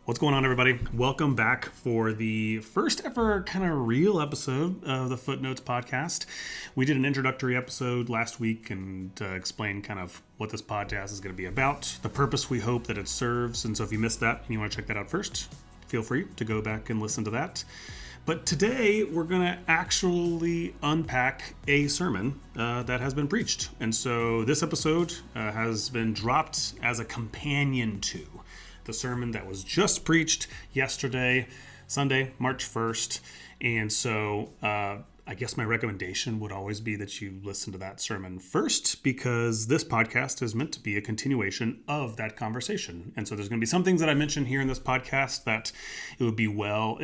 What's going on, everybody? Welcome back for the first ever kind of real episode of the Footnotes podcast. We did an introductory episode last week and explained kind of what this podcast is going to be about, the purpose we hope that it serves. And so if you missed that and you want to check that out first, feel free to go back and listen to that. But today we're going to actually unpack a sermon that has been preached. And so this episode has been dropped as a companion to the sermon that was just preached yesterday, Sunday, March 1st. And so I guess my recommendation would always be that you listen to that sermon first, because this podcast is meant to be a continuation of that conversation. And so there's going to be some things that I mentioned here in this podcast that it would do well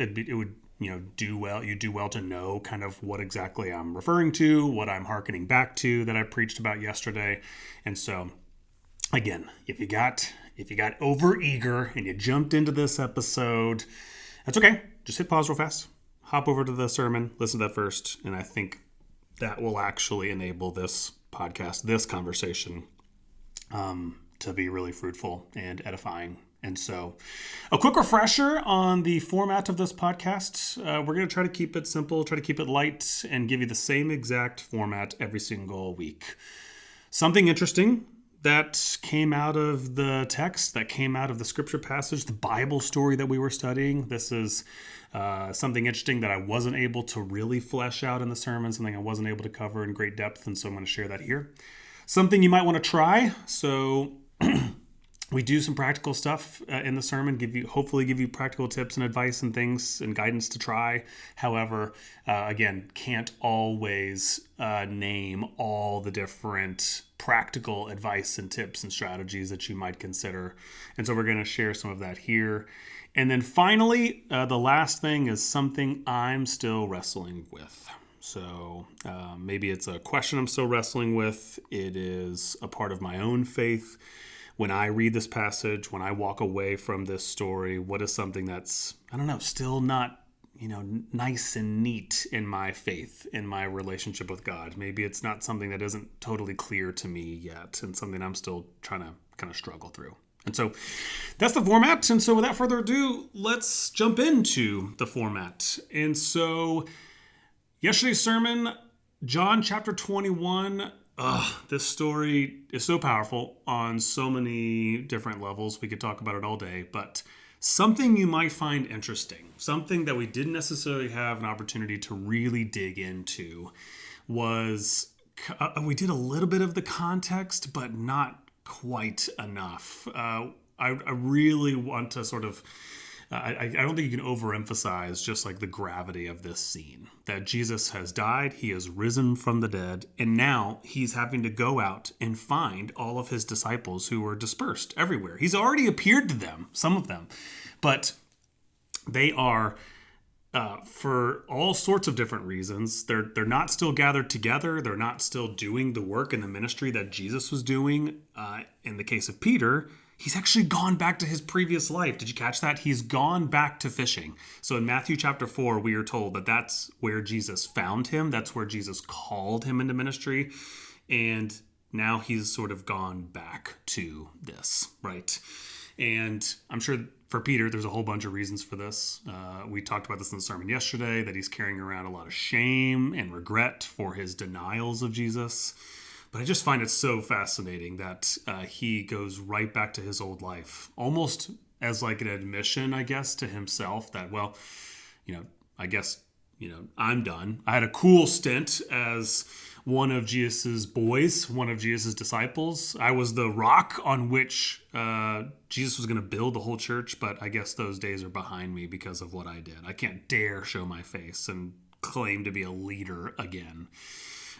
to know kind of what exactly I'm referring to, what I'm hearkening back to that I preached about yesterday. And so again, if you got over eager and you jumped into this episode, that's okay. Just hit pause real fast, hop over to the sermon, listen to that first, and I think that will actually enable this podcast, this conversation, to be really fruitful and edifying. And so a quick refresher on the format of this podcast. We're going to try to keep it simple, try to keep it light, and give you the same exact format every single week. Something interesting that came out of the text, that came out of the scripture passage, the Bible story that we were studying. This is something interesting that I wasn't able to really flesh out in the sermon, something I wasn't able to cover in great depth, and so I'm going to share that here. Something you might want to try. So we do some practical stuff in the sermon, hopefully give you practical tips and advice and things and guidance to try. However, again, can't always name all the different practical advice and tips and strategies that you might consider. And so we're going to share some of that here. And then finally, the last thing is something I'm still wrestling with. So maybe it's a question I'm still wrestling with. It is a part of my own faith. When I read this passage, when I walk away from this story, what is something that's, still not, nice and neat in my faith, in my relationship with God? Maybe it's not something that isn't totally clear to me yet, and something I'm still trying to kind of struggle through. And so that's the format. And so without further ado, let's jump into the format. And so yesterday's sermon, John chapter 21, this story is so powerful on so many different levels. We could talk about it all day, but something you might find interesting, something that we didn't necessarily have an opportunity to really dig into, was we did a little bit of the context, but not quite enough. I really want to sort of I don't think you can overemphasize just like the gravity of this scene, that Jesus has died, he has risen from the dead, and now he's having to go out and find all of his disciples who were dispersed everywhere. He's already appeared to them, some of them, but they are, for all sorts of different reasons, they're not still gathered together. They're not still doing the work and the ministry that Jesus was doing. In the case of Peter, he's actually gone back to his previous life. Did you catch that? He's gone back to fishing. So in Matthew chapter 4, we are told that that's where Jesus found him. That's where Jesus called him into ministry. And now he's sort of gone back to this, right? And I'm sure for Peter, there's a whole bunch of reasons for this. We talked about this in the sermon yesterday, that he's carrying around a lot of shame and regret for his denials of Jesus. But I just find it so fascinating that he goes right back to his old life, almost as like an admission, I guess, to himself that, I'm done. I had a cool stint as one of Jesus's boys, one of Jesus's disciples. I was the rock on which Jesus was going to build the whole church, but I guess those days are behind me because of what I did. I can't dare show my face and claim to be a leader again.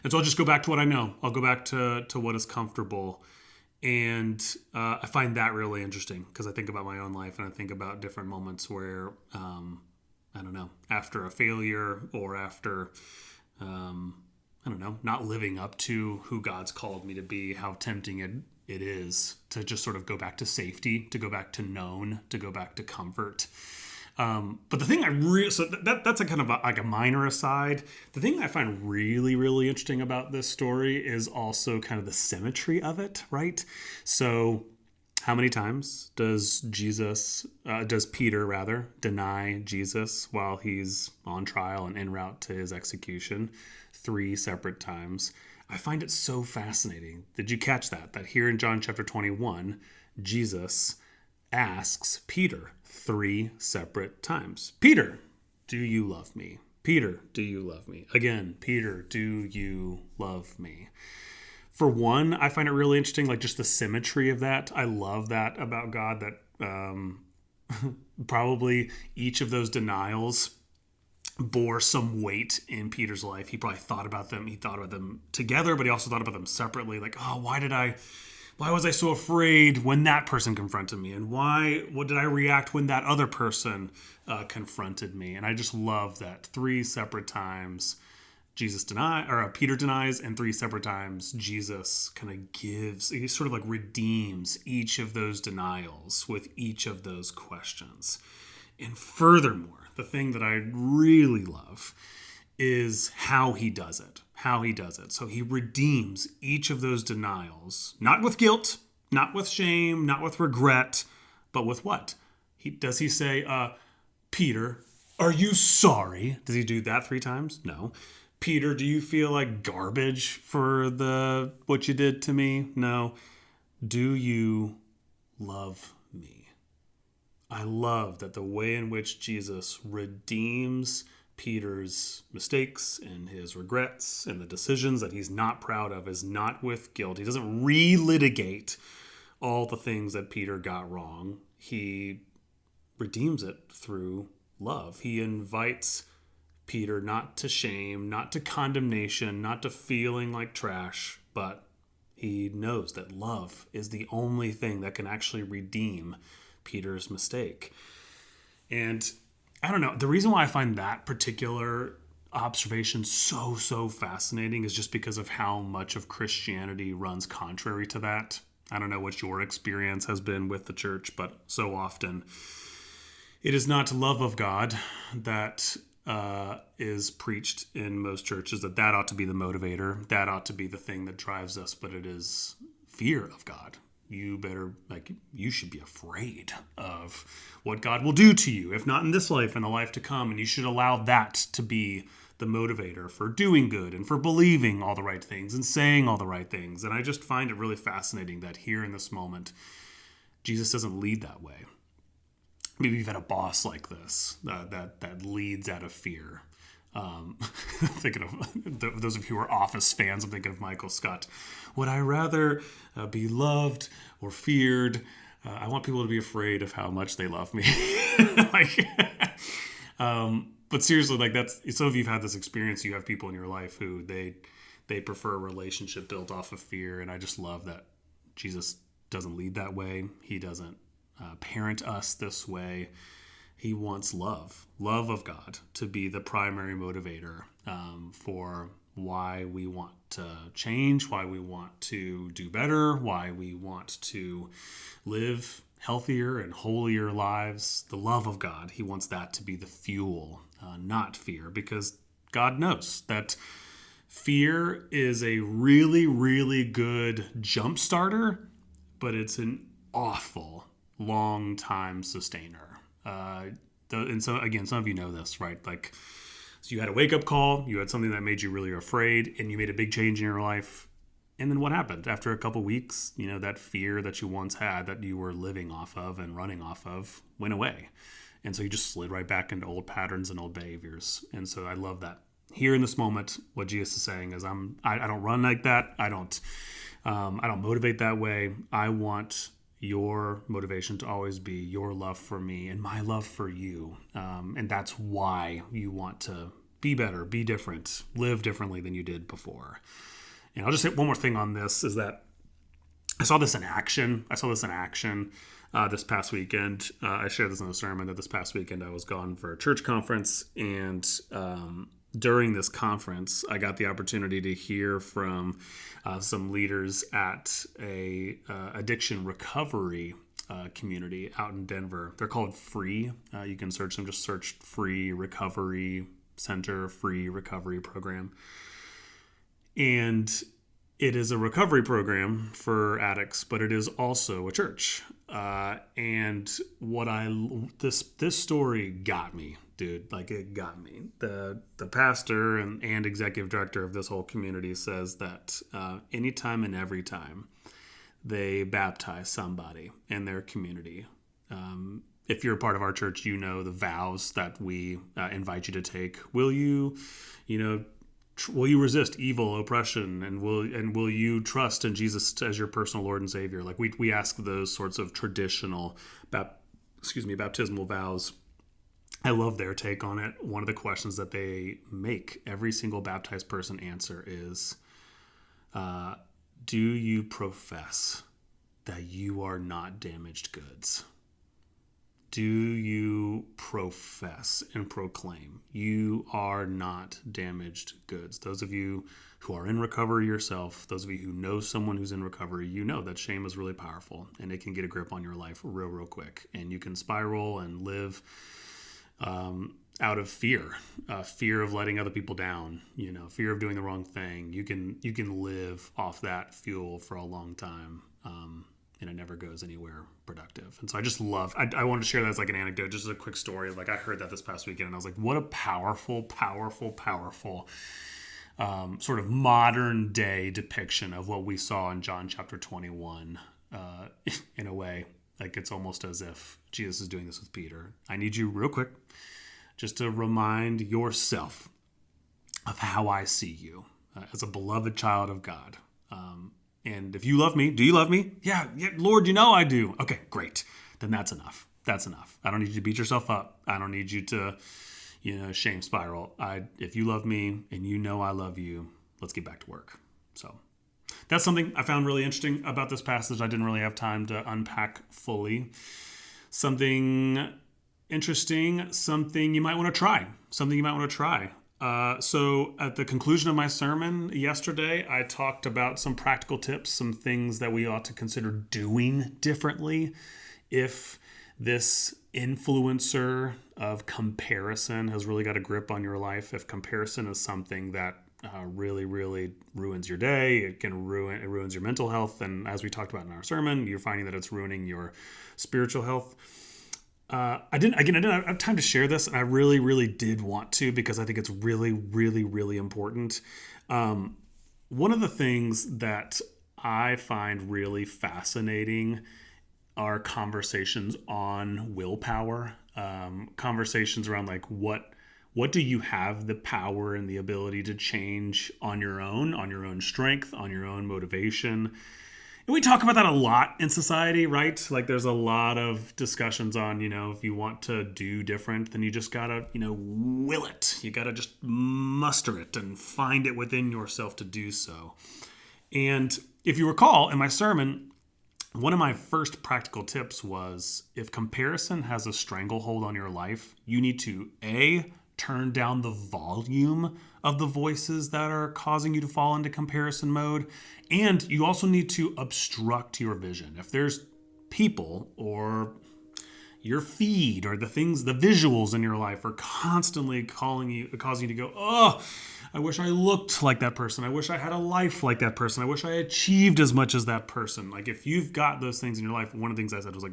And so I'll just go back to what I know. I'll go back to what is comfortable. And I find that really interesting because I think about my own life and I think about different moments where, after a failure or after, not living up to who God's called me to be, how tempting it is to just sort of go back to safety, to go back to known, to go back to comfort. But the thing that's a kind of like a minor aside. The thing I find really, really interesting about this story is also kind of the symmetry of it, right? So How many times does Peter deny Jesus while he's on trial and en route to his execution? 3 separate times. I find it so fascinating. Did you catch that? That here in John chapter 21, Jesus asks Peter 3 separate times. Peter, do you love me? Peter, do you love me? Again, Peter, do you love me? For one, I find it really interesting, like just the symmetry of that. I love that about God, that probably each of those denials bore some weight in Peter's life. He probably thought about them. He thought about them together, but he also thought about them separately. Like, oh, why was I so afraid when that person confronted me? And what did I react when that other person confronted me? And I just love that 3 separate times Peter denies, and 3 separate times Jesus kind of he sort of like redeems each of those denials with each of those questions. And furthermore, the thing that I really love is how he does it. So he redeems each of those denials, not with guilt, not with shame, not with regret, but with what? Does he say, Peter, are you sorry? Does he do that 3 times? No. Peter, do you feel like garbage for what you did to me? No. Do you love me? I love that the way in which Jesus redeems Peter's mistakes and his regrets and the decisions that he's not proud of is not with guilt. He doesn't relitigate all the things that Peter got wrong. He redeems it through love. He invites Peter not to shame, not to condemnation, not to feeling like trash, but he knows that love is the only thing that can actually redeem Peter's mistake. And I don't know, the reason why I find that particular observation so fascinating is just because of how much of Christianity runs contrary to that. I don't know what your experience has been with the church, but so often it is not love of God that is preached in most churches, that ought to be the motivator, that ought to be the thing that drives us, but it is fear of God. You should be afraid of what God will do to you, if not in this life, in the life to come, and you should allow that to be the motivator for doing good and for believing all the right things and saying all the right things. And I just find it really fascinating that here in this moment, Jesus doesn't lead that way. Maybe you've had a boss like this that leads out of fear. Thinking of those of you who are Office fans, I'm thinking of Michael Scott. Would I rather be loved or feared? I want people to be afraid of how much they love me. But seriously, like that's some of you've had this experience. You have people in your life who they prefer a relationship built off of fear, and I just love that Jesus doesn't lead that way. He doesn't parent us this way. He wants love of God to be the primary motivator for why we want to change, why we want to do better, why we want to live healthier and holier lives. The love of God, he wants that to be the fuel, not fear, because God knows that fear is a really, really good jump starter, but it's an awful long time sustainer. And so again, some of you know this, right? Like, so you had a wake up call, you had something that made you really afraid, and you made a big change in your life. And then what happened? After a couple weeks, that fear that you once had, that you were living off of and running off of, went away. And so you just slid right back into old patterns and old behaviors. And so I love that. Here in this moment, what Jesus is saying is, I don't run like that. I don't motivate that way. I want your motivation to always be your love for me and my love for you. And that's why you want to be better, be different, live differently than you did before. And I'll just hit one more thing on this, is that I saw this in action. This past weekend. I shared this in a sermon that this past weekend I was gone for a church conference, and during this conference, I got the opportunity to hear from some leaders at a addiction recovery community out in Denver. They're called Free. You can search them. Just search Free Recovery Center, Free Recovery Program. And it is a recovery program for addicts, but it is also a church. And this story got me, dude. Like, it got me. The pastor and executive director of this whole community says that anytime and every time they baptize somebody in their community, if you're a part of our church, you know the vows that we invite you to take. Will you resist evil, oppression, and will you trust in Jesus as your personal Lord and Savior? Like, we ask those sorts of traditional baptismal vows. I love their take on it. One of the questions that they make every single baptized person answer is, do you profess that you are not damaged goods? Do you profess and proclaim you are not damaged goods? Those of you who are in recovery yourself, those of you who know someone who's in recovery, you know that shame is really powerful and it can get a grip on your life real quick. And you can spiral and live out of fear of letting other people down, fear of doing the wrong thing. You can live off that fuel for a long time. And it never goes anywhere productive. And so I just love, I wanted to share that as like an anecdote, just as a quick story. Like, I heard that this past weekend and I was like, what a powerful sort of modern day depiction of what we saw in John chapter 21. In a way, like, it's almost as if Jesus is doing this with Peter. I need you real quick just to remind yourself of how I see you as a beloved child of God. And if you love me, do you love me? Yeah, Lord, I do. Okay, great. Then that's enough. That's enough. I don't need you to beat yourself up. I don't need you to, shame spiral. If you love me and I love you, let's get back to work. So that's something I found really interesting about this passage. I didn't really have time to unpack fully. Something interesting, something you might want to try. So at the conclusion of my sermon yesterday, I talked about some practical tips, some things that we ought to consider doing differently if this influencer of comparison has really got a grip on your life. If comparison is something that really ruins your day, it ruins your mental health. And as we talked about in our sermon, you're finding that it's ruining your spiritual health. I didn't have time to share this, and I really did want to, because I think it's really important. One of the things that I find really fascinating are conversations on willpower, conversations around like what do you have the power and the ability to change on your own strength, on your own motivation. And we talk about that a lot in society, right? Like, there's a lot of discussions on, if you want to do different, then you just gotta, will it. You gotta just muster it and find it within yourself to do so. And if you recall, in my sermon, one of my first practical tips was, if comparison has a stranglehold on your life, you need to, turn down the volume of the voices that are causing you to fall into comparison mode. And you also need to obstruct your vision. If there's people or your feed or the visuals in your life are constantly causing you to go, oh, I wish I looked like that person. I wish I had a life like that person. I wish I achieved as much as that person. Like, if you've got those things in your life, one of the things I said was like,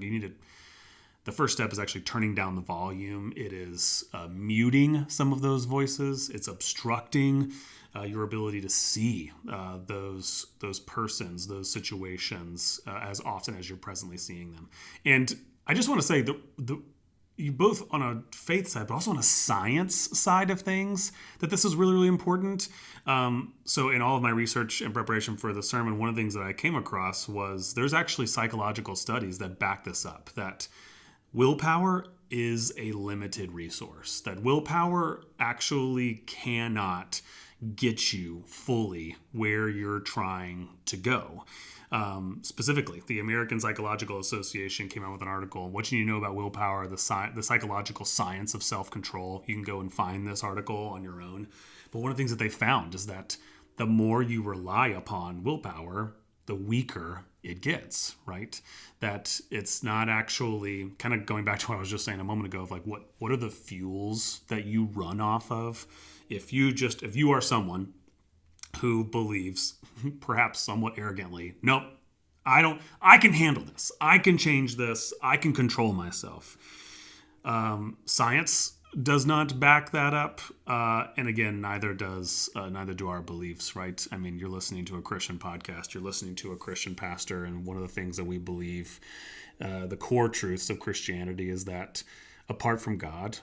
the first step is actually turning down the volume. It is muting some of those voices. It's obstructing your ability to see those persons, those situations as often as you're presently seeing them. And I just want to say you both on a faith side, but also on a science side of things, that this is really important. So in all of my research and preparation for the sermon, one of the things that I came across was there's actually psychological studies that back this up, that willpower is a limited resource, that willpower actually cannot get you fully where you're trying to go. Specifically, the American Psychological Association came out with an article, What You Need to Know About Willpower, the Psychological Science of Self-Control. You can go and find this article on your own. But one of the things that they found is that the more you rely upon willpower, the weaker it gets, right? That it's not actually, kind of going back to what I was just saying a moment ago, of like, what are the fuels that you run off of? If you are someone who believes, perhaps somewhat arrogantly, nope, I can handle this. I can change this. I can control myself. Science does not back that up. And again, neither do our beliefs, right? I mean, you're listening to a Christian podcast, you're listening to a Christian pastor. And one of the things that we believe, the core truths of Christianity is that apart from God,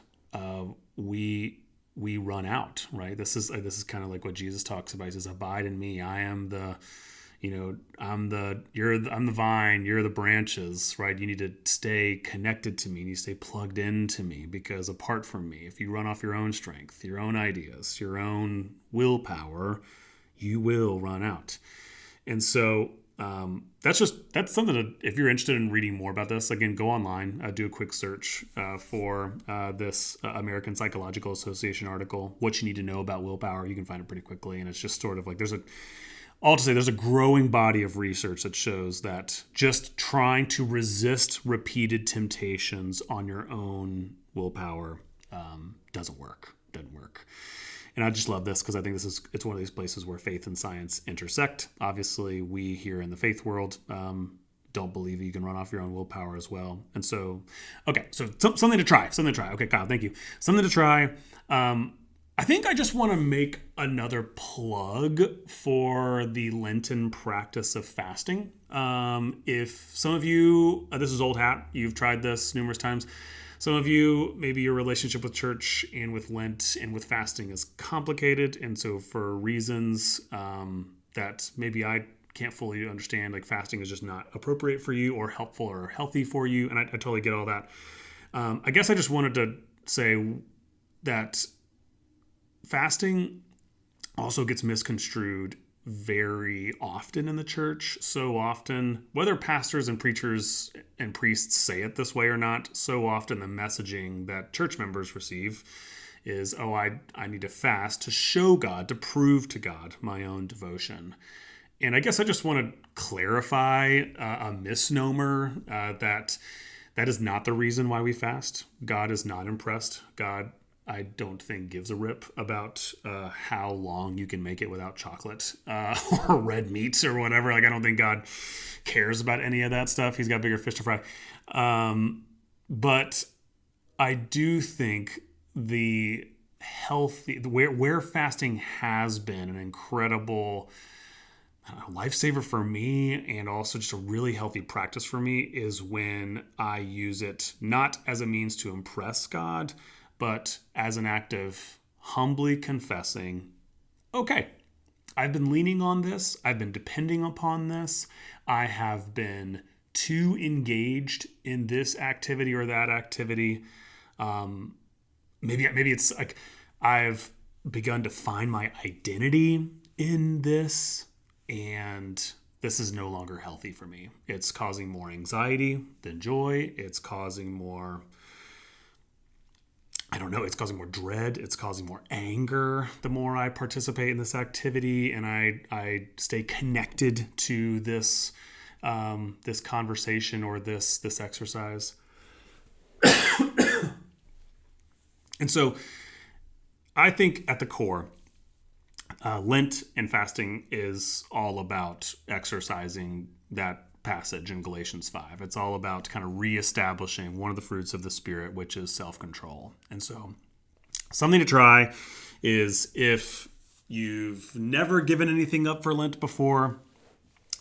we run out, right? This is kind of like what Jesus talks about. He says, abide in me. I am I'm the vine, you're the branches, right? You need to stay connected to me. You need to stay plugged into me, because apart from me, if you run off your own strength, your own ideas, your own willpower, you will run out. And so that's something that, if you're interested in reading more about this, again, go online, do a quick search for this American Psychological Association article, what you need to know about willpower. You can find it pretty quickly. And it's just sort of like, there's a growing body of research that shows that just trying to resist repeated temptations on your own willpower doesn't work. And I just love this because I think it's one of these places where faith and science intersect. Obviously, we here in the faith world don't believe you can run off your own willpower as well. And so, okay, so something to try. Okay, Kyle, thank you. Something to try. I think I just want to make another plug for the Lenten practice of fasting. If some of you, this is old hat, you've tried this numerous times. Some of you, maybe your relationship with church and with Lent and with fasting is complicated. And so for reasons that maybe I can't fully understand, like fasting is just not appropriate for you or helpful or healthy for you. And I totally get all that. I guess I just wanted to say that fasting also gets misconstrued very often in the church. So often, whether pastors and preachers and priests say it this way or not, so often the messaging that church members receive is, oh, I need to fast to show God, to prove to God my own devotion. And I guess I just want to clarify a misnomer that is not the reason why we fast. God is not impressed. God, I don't think, gives a rip about how long you can make it without chocolate or red meat or whatever. Like, I don't think God cares about any of that stuff. He's got bigger fish to fry. But I do think where fasting has been an incredible lifesaver for me, and also just a really healthy practice for me, is when I use it not as a means to impress God, but as an act of humbly confessing, okay, I've been leaning on this. I've been depending upon this. I have been too engaged in this activity or that activity. Maybe it's like I've begun to find my identity in this, and this is no longer healthy for me. It's causing more anxiety than joy. It's causing more, it's causing more dread. It's causing more anger the more I participate in this activity and I stay connected to this this conversation or this exercise. And so I think at the core, Lent and fasting is all about exercising that passage in Galatians 5. It's all about kind of reestablishing one of the fruits of the Spirit, which is self-control. And so something to try is, if you've never given anything up for Lent before,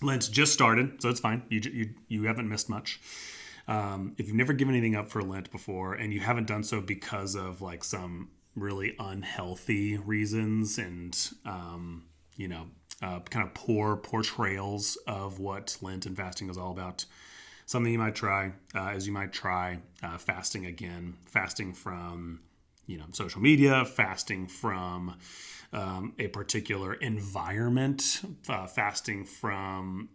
Lent's just started, so it's fine. You haven't missed much. If you've never given anything up for Lent before, and you haven't done so because of like some really unhealthy reasons and kind of poor portrayals of what Lent and fasting is all about, something you might try is you might try fasting again, fasting from social media, fasting from a particular environment, fasting from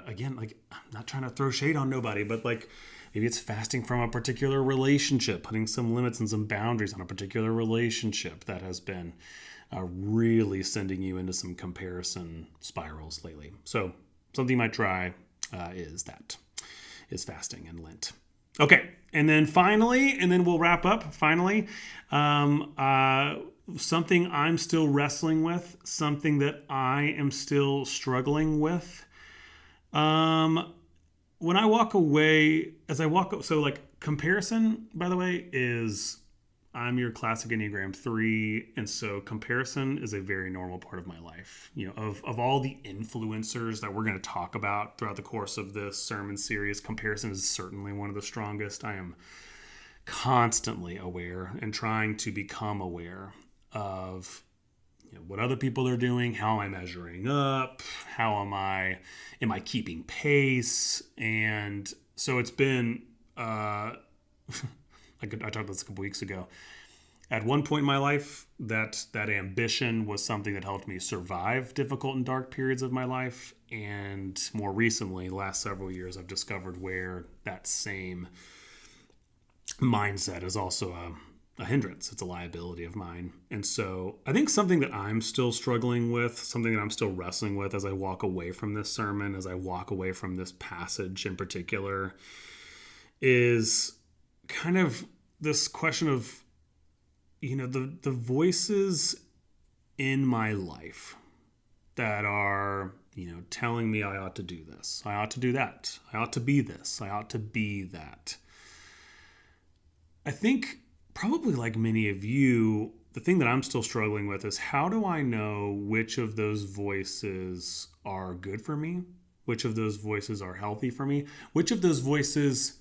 again, like, I'm not trying to throw shade on nobody, but like maybe it's fasting from a particular relationship, putting some limits and some boundaries on a particular relationship that has been really sending you into some comparison spirals lately. So something you might try is fasting and Lent. Okay, and then finally, and then we'll wrap up. Finally, something I'm still wrestling with, something that I am still struggling with, When I walk away, so like comparison, by the way, is I'm your classic Enneagram 3. And so comparison is a very normal part of my life. Of all the influencers that we're going to talk about throughout the course of this sermon series, comparison is certainly one of the strongest. I am constantly aware and trying to become aware of what other people are doing, how am I measuring up, how am I keeping pace? And so it's been, I talked about this a couple weeks ago. At one point in my life, that ambition was something that helped me survive difficult and dark periods of my life. And more recently, the last several years, I've discovered where that same mindset is also a hindrance. It's a liability of mine. And so I think something that I'm still struggling with, something that I'm still wrestling with as I walk away from this sermon, as I walk away from this passage in particular, is kind of this question of, the voices in my life that are, telling me I ought to do this, I ought to do that, I ought to be this, I ought to be that. I think probably like many of you, the thing that I'm still struggling with is how do I know which of those voices are good for me? Which of those voices are healthy for me? Which of those voices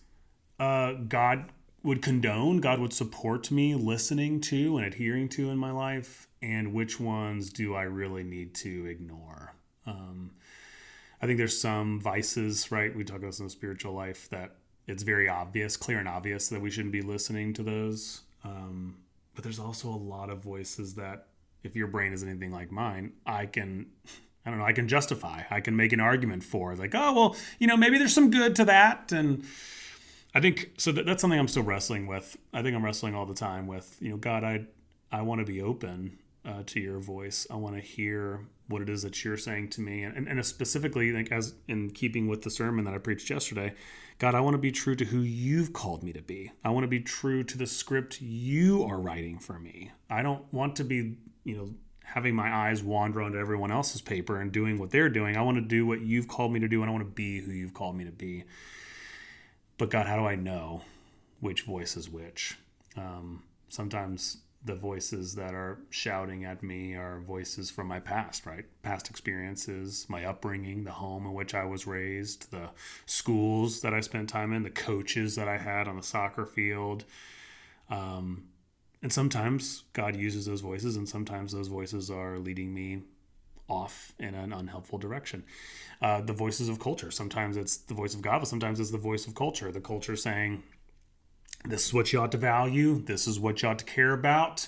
God would condone, God would support me listening to and adhering to in my life? And which ones do I really need to ignore? I think there's some vices, right? We talk about some spiritual life that it's very obvious, clear and obvious that we shouldn't be listening to those. But there's also a lot of voices that if your brain is anything like mine, I can justify. I can make an argument for. Like, oh, well, maybe there's some good to that. And I think, so that's something I'm still wrestling with. I think I'm wrestling all the time with, God, I want to be open to your voice. I want to hear what it is that you're saying to me. And specifically, like as in keeping with the sermon that I preached yesterday, God, I want to be true to who you've called me to be. I want to be true to the script you are writing for me. I don't want to be, having my eyes wander onto everyone else's paper and doing what they're doing. I want to do what you've called me to do, and I want to be who you've called me to be. But God, how do I know which voice is which? Sometimes the voices that are shouting at me are voices from my past, right? Past experiences, my upbringing, the home in which I was raised, the schools that I spent time in, the coaches that I had on the soccer field. And sometimes God uses those voices, and sometimes those voices are leading me off in an unhelpful direction. The voices of culture. Sometimes it's the voice of God, but sometimes it's the voice of culture. The culture saying, this is what you ought to value. This is what you ought to care about.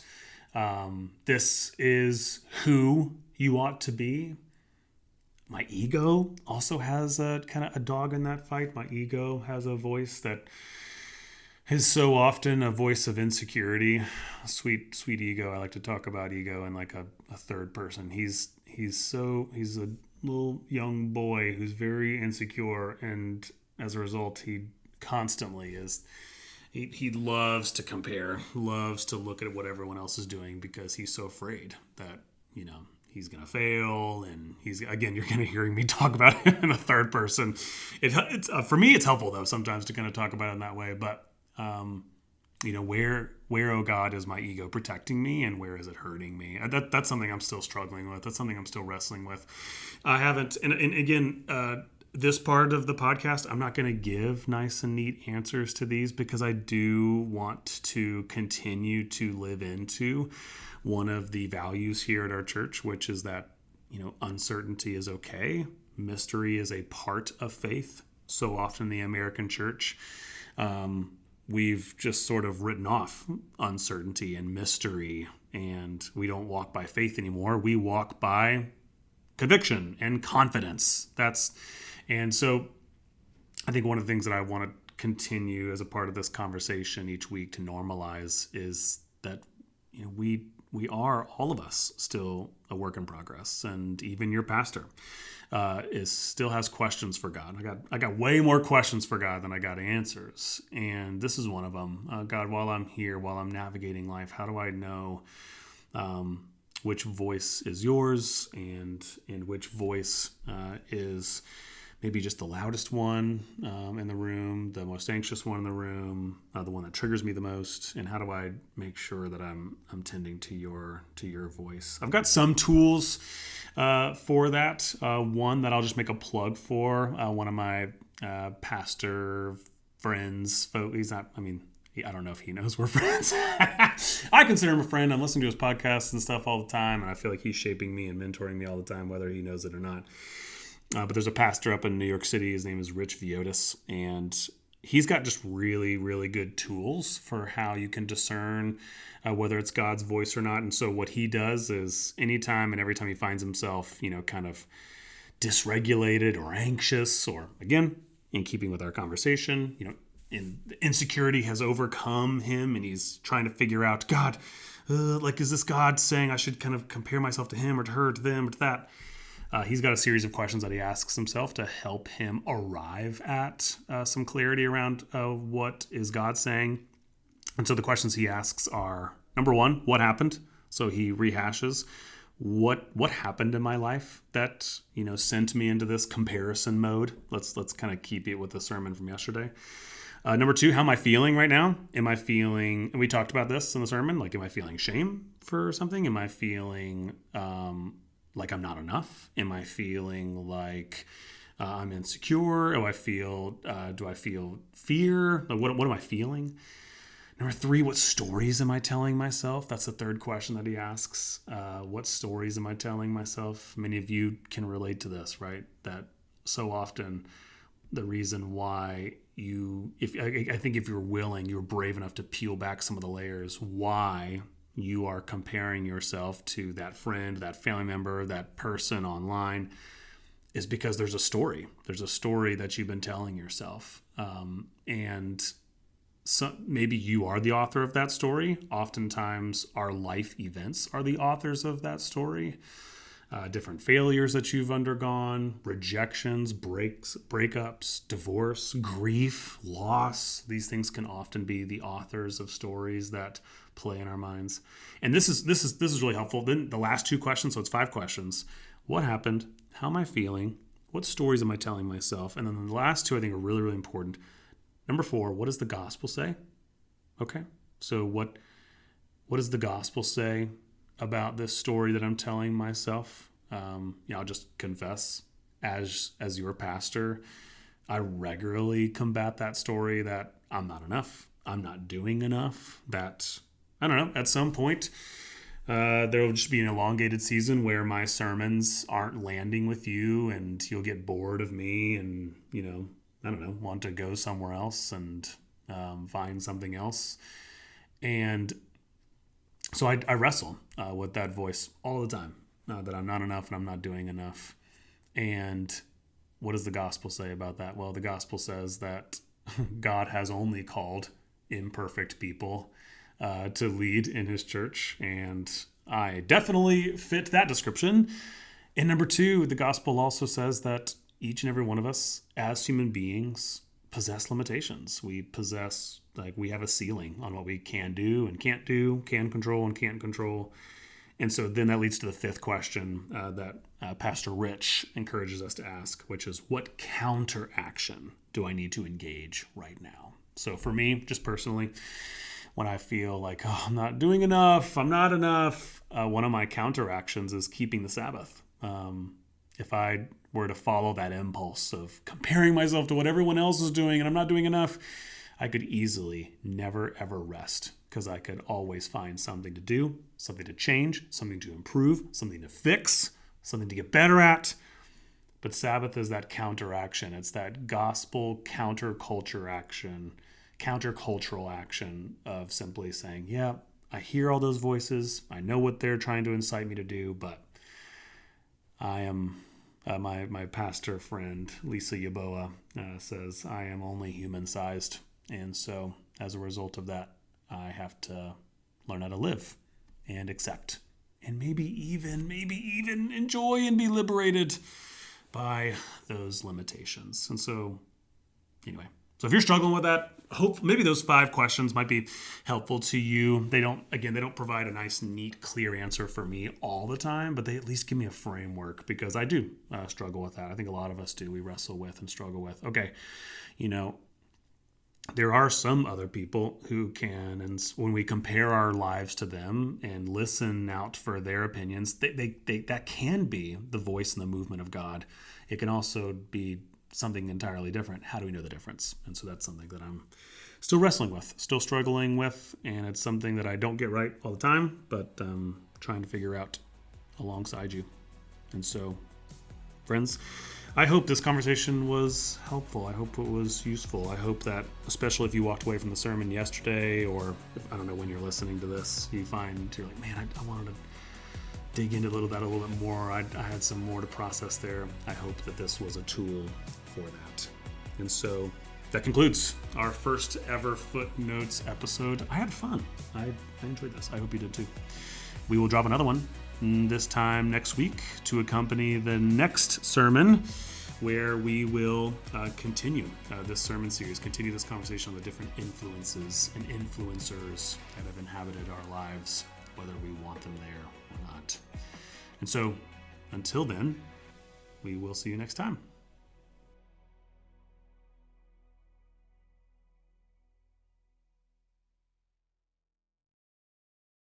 This is who you ought to be. My ego also has a kind of a dog in that fight. My ego has a voice that is so often a voice of insecurity. Sweet ego. I like to talk about ego in like a third person. He's a little young boy who's very insecure, and as a result, he constantly is. He loves to compare, loves to look at what everyone else is doing because he's so afraid that, he's going to fail. And again, you're going to hearing me talk about it in the third person. It's for me, it's helpful though, sometimes to kind of talk about it in that way. But, where, oh God, is my ego protecting me, and where is it hurting me? That's something I'm still struggling with. That's something I'm still wrestling with. I haven't, and again, this part of the podcast, I'm not going to give nice and neat answers to these because I do want to continue to live into one of the values here at our church, which is that, uncertainty is okay. Mystery is a part of faith. So often in the American church, we've just sort of written off uncertainty and mystery, and we don't walk by faith anymore. We walk by conviction and confidence. And so I think one of the things that I want to continue as a part of this conversation each week to normalize is that we are, all of us, still a work in progress, and even your pastor still has questions for God. I got way more questions for God than I got answers, and this is one of them. God, while I'm here, while I'm navigating life, how do I know which voice is yours and which voice is maybe just the loudest one in the room, the most anxious one in the room, the one that triggers me the most, and how do I make sure that I'm tending to your voice? I've got some tools for that. One that I'll just make a plug for. One of my pastor friends, he's not. I mean, I don't know if he knows we're friends. I consider him a friend. I'm listening to his podcasts and stuff all the time, and I feel like he's shaping me and mentoring me all the time, whether he knows it or not. But there's a pastor up in New York City. His name is Rich Viotis, and he's got just really, really good tools for how you can discern whether it's God's voice or not. And so what he does is anytime and every time he finds himself, kind of dysregulated or anxious, or again, in keeping with our conversation, insecurity has overcome him and he's trying to figure out, God, is this God saying I should kind of compare myself to him or to her, to them or to that? He's got a series of questions that he asks himself to help him arrive at some clarity around what is God saying. And so the questions he asks are, number one, what happened? So he rehashes what happened in my life that sent me into this comparison mode. Let's kind of keep it with the sermon from yesterday. Number two, how am I feeling right now? Am I feeling, and we talked about this in the sermon, am I feeling shame for something? Am I feeling like I'm not enough? Am I feeling like I'm insecure? Do I feel fear? What am I feeling? Number three, what stories am I telling myself? That's the third question that he asks. What stories am I telling myself? Many of you can relate to this, right? That so often the reason why I think if you're willing, you're brave enough to peel back some of the layers, why you are comparing yourself to that friend, that family member, that person online, is because there's a story. There's a story that you've been telling yourself. And so maybe you are the author of that story. Oftentimes our life events are the authors of that story. Different failures that you've undergone, rejections, breakups, divorce, grief, loss. These things can often be the authors of stories that play in our minds. And this is really helpful. Then the last two questions, so it's 5 questions. What happened? How am I feeling? What stories am I telling myself? And then the last 2 I think are really, really important. Number 4, what does the gospel say? Okay, so what does the gospel say about this story that I'm telling myself? I'll just confess, as your pastor, I regularly combat that story that I'm not enough, I'm not doing enough, that, I don't know, at some point there will just be an elongated season where my sermons aren't landing with you and you'll get bored of me and, I don't know, want to go somewhere else and find something else. And so I wrestle with that voice all the time, that I'm not enough and I'm not doing enough. And what does the gospel say about that? Well, the gospel says that God has only called imperfect people to lead in his church. And I definitely fit that description. And number 2, the gospel also says that each and every one of us as human beings possess limitations. We have a ceiling on what we can do and can't do, can control and can't control. And so then that leads to the 5th question that Pastor Rich encourages us to ask, which is, what counteraction do I need to engage right now? So for me, just personally, when I feel like, I'm not doing enough, I'm not enough, one of my counteractions is keeping the Sabbath. If I were to follow that impulse of comparing myself to what everyone else is doing and I'm not doing enough, I could easily never, ever rest, because I could always find something to do, something to change, something to improve, something to fix, something to get better at. But Sabbath is that counteraction. It's that gospel countercultural action of simply saying, yeah, I hear all those voices. I know what they're trying to incite me to do, but I am... my pastor friend, Lisa Yaboa, says, I am only human-sized. And so as a result of that, I have to learn how to live and accept and maybe even enjoy and be liberated by those limitations. And so anyway, so if you're struggling with that, hope maybe those 5 questions might be helpful to you. They don't provide a nice, neat, clear answer for me all the time, but they at least give me a framework, because I do struggle with that. I think a lot of us do. We wrestle with and struggle with, okay, there are some other people who can, and when we compare our lives to them and listen out for their opinions, that can be the voice and the movement of God. It can also be something entirely different. How do we know the difference? And so that's something that I'm still wrestling with, still struggling with, and it's something that I don't get right all the time, but trying to figure out alongside you. And so, friends, I hope this conversation was helpful. I hope it was useful. I hope that, especially if you walked away from the sermon yesterday, or if, I don't know when you're listening to this, you find you're like, man, I wanted to dig into a little bit more. I had some more to process there. I hope that this was a tool for that. And so that concludes our first ever Footnotes episode. I had fun. I enjoyed this. I hope you did too. We will drop another one this time next week to accompany the next sermon, where we will continue this sermon series, continue this conversation on the different influences and influencers that have inhabited our lives, whether we want them there or not. And so, until then, we will see you next time.